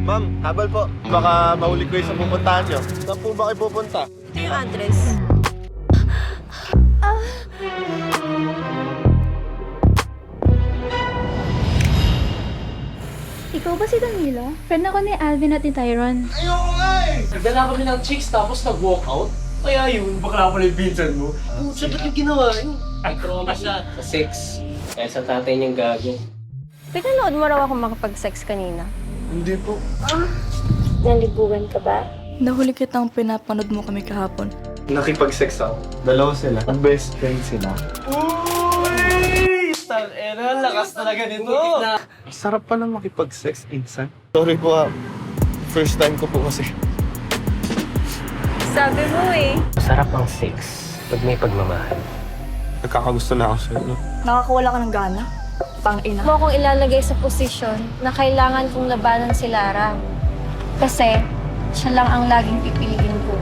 Ma'am, habal po. Baka mahuli ko yung sa pupuntahan nyo. Saan po ba kayo pupunta? Ito yung address. Ikaw ba si Danilo? Friend ako ni Alvin at ni Tyron. Ayoko nga eh! Nagdala kami ng chicks tapos nag-walk out. Kaya yun, bakla pala yung Vincent mo. Pucha, ba't yung ginawa yun? Nag-trauma siya sa sex. Kaya sa tatay niyang gago. Pinanood mo raw ako makapag-sex kanina. Hindi po. Nalibugan ka ba? Nahuli kitang pinapanood mo kami kahapon. Nakipag-sex ako. Dalawa sila. Ang best friend sila. Uy! Tang-ena, lakas talaga nito. Sarap pa na makipag-sex insan. Sorry po First time ko po kasi. Sabi mo eh. Masarap ang sex pag may pagmamahal. Nagkakagusto na ako sa inyo. Nakakawala ka ng gana? Pang-ina. Mo akong ilalagay sa posisyon na kailangan kong labanan si Lara. Kasi siya lang ang laging pipiliin ko.